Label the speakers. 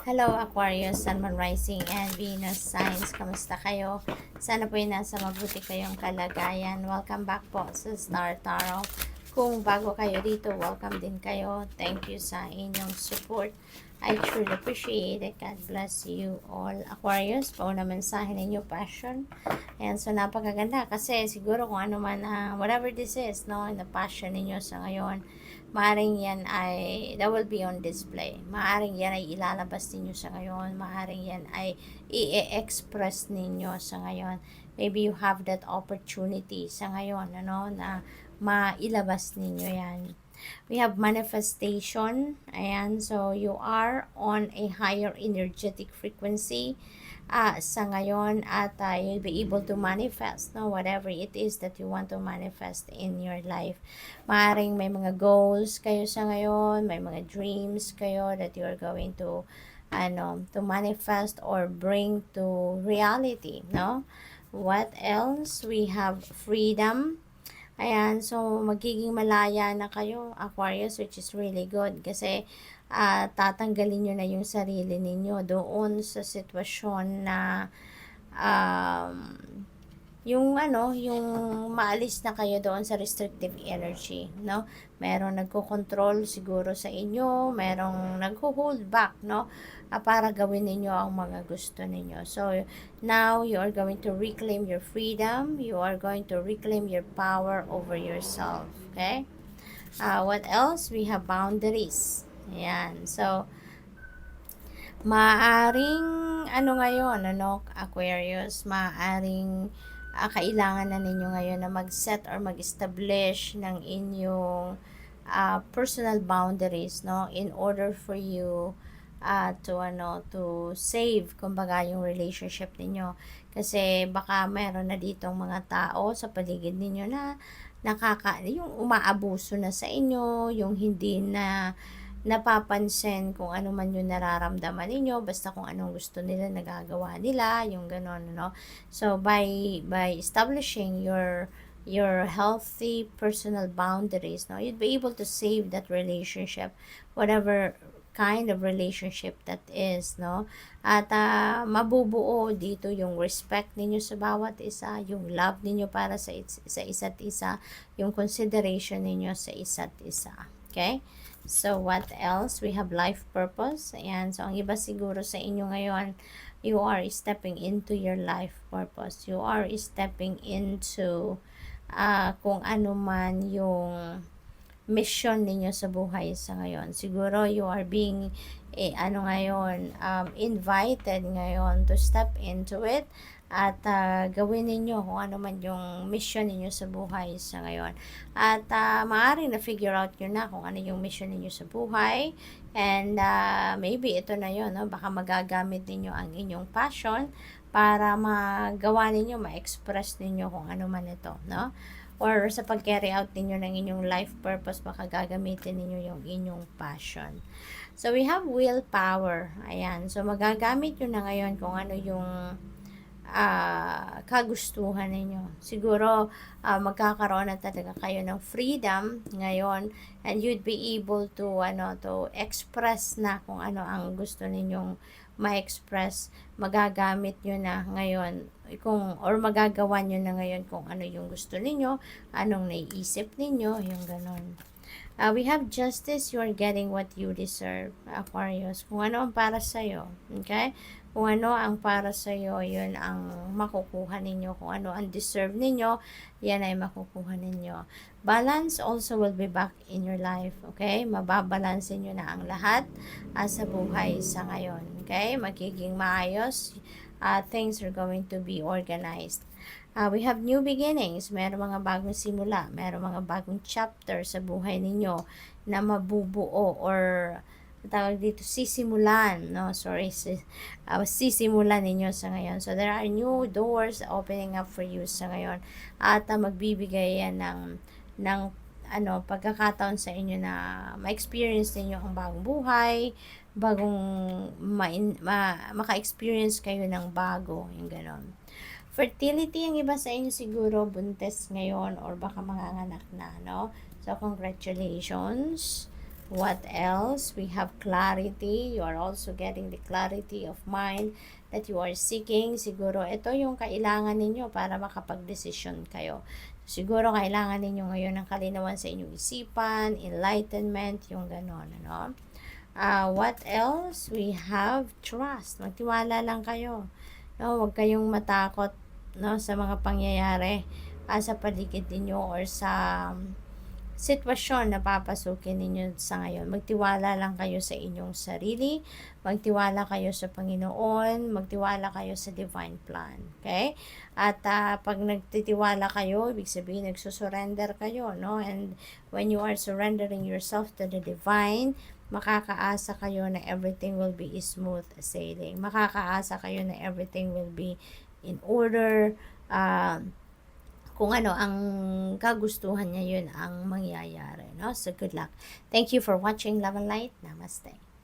Speaker 1: Hello Aquarius, Sun, Moon, Rising, and Venus signs. Kamusta kayo? Sana po ay nasa mabuti kayong kalagayan. Welcome back po sa Star Tarot. Kung bago kayo dito, welcome din kayo. Thank you sa inyong support. I truly appreciate it. God bless you all. Aquarius, pauna mensahe ninyo, passion. And so napakaganda kasi siguro kung ano man, whatever this is, no, na passion ninyo sa ngayon, maaring yan ay, that will be on display. Maaring yan ay ilalabas ninyo sa ngayon. Maaring yan ay i-express ninyo sa ngayon. Maybe you have that opportunity sa ngayon, ano, na mailabas ninyo yan. We have manifestation. Ayan, so you are on a higher energetic frequency sa ngayon at you'll be able to manifest, no, whatever it is that you want to manifest in your life. Maaring may mga goals kayo sa ngayon, may mga dreams kayo that you are going to to manifest or bring to reality, no? What else? We have freedom. Ayan, so magiging malaya na kayo, Aquarius, which is really good kasi tatanggalin nyo na yung sarili ninyo doon sa sitwasyon na um, yung maalis na kayo doon sa restrictive energy, no? Merong nagko-control siguro sa inyo, merong nagho-hold back, no? Para gawin ninyo ang mga gusto ninyo. So, now you are going to reclaim your freedom, you are going to reclaim your power over yourself, okay? What else? We have boundaries. Ayan. So, maaring ngayon, Aquarius, maaring kailangan na ninyo ngayon na mag-set or mag-establish ng inyong personal boundaries, no, in order for you to save kumbaga yung relationship ninyo, kasi baka meron na ditong mga tao sa paligid ninyo na yung umaabuso na sa inyo, yung hindi na napapansin kung ano man yung nararamdaman ninyo, basta kung anong gusto nila nagagawa nila, yung ganon, no? So by establishing your healthy personal boundaries, no, you'd be able to save that relationship, whatever kind of relationship that is, no? At mabubuo dito yung respect ninyo sa bawat isa, yung love ninyo para sa isa't isa, yung consideration ninyo sa isa't isa. Okay? So, what else? We have life purpose. Ayan. So, ang iba siguro sa inyo ngayon, you are stepping into your life purpose. You are stepping into kung ano man yung mission ninyo sa buhay sa ngayon. Siguro you are being invited ngayon to step into it at gawin ninyo kung ano man yung mission ninyo sa buhay sa ngayon. At maaaring na-figure out nyo na kung ano yung mission ninyo sa buhay. And maybe ito na yun, no? Baka magagamit ninyo ang inyong passion para magawa ninyo, ma-express ninyo kung ano man ito, no? Or sa pag-carry out ninyo ng inyong life purpose, baka gagamitin ninyo yung inyong passion. So, we have willpower. Ayan. So, magagamit nyo na ngayon kung ano yung kagustuhan ninyo. Siguro, magkakaroon na talaga kayo ng freedom ngayon, and you'd be able to, to express na kung ano ang gusto ninyong ma-express. Magagamit nyo na ngayon or magagawa nyo na ngayon kung ano yung gusto ninyo, anong naiisip ninyo, yung ganon. We have justice. You are getting what you deserve, Aquarius. Kung ano ang para sa'yo, okay? Kung ano ang para sa'yo, yun ang makukuha ninyo. Kung ano ang deserve ninyo, yan ay makukuha ninyo. Balance also will be back in your life, okay? Mababalansin nyo na ang lahat sa buhay sa ngayon, okay? Magiging maayos. Things are going to be organized. We have new beginnings. Meron mga bagong simula. Meron mga bagong chapter sa buhay ninyo na mabubuo or tawag dito, sisimulan, no? Sisimulan ninyo sa ngayon. So, there are new doors opening up for you sa ngayon. At magbibigay yan ng pagkakataon sa inyo na ma-experience ninyo ang bagong buhay, maka-experience kayo ng bago, yung ganon. Fertility, ang iba sa inyo siguro buntis ngayon or baka manganganak na, no? So, congratulations. What else? We have clarity. You are also getting the clarity of mind that you are seeking. Siguro ito yung kailangan ninyo para makapag-desisyon kayo. Siguro kailangan ninyo ngayon ng kalinawan sa inyong isipan, enlightenment, yung ganon, ano? What else? We have trust. Magtiwala lang kayo. No, huwag kayong matakot, no, sa mga pangyayari sa paligid ninyo or sa sitwasyon na papasukin ninyo sa ngayon. Magtiwala lang kayo sa inyong sarili, magtiwala kayo sa Panginoon, magtiwala kayo sa divine plan. Okay? At pag nagtitiwala kayo, ibig sabihin nagsusurrender kayo, no? And when you are surrendering yourself to the divine, makakaasa kayo na everything will be smooth sailing. Makakaasa kayo na everything will be in order. Kung ano ang kagustuhan niya, yun ang mangyayari, no? So good luck. Thank you for watching Love and Light. Namaste.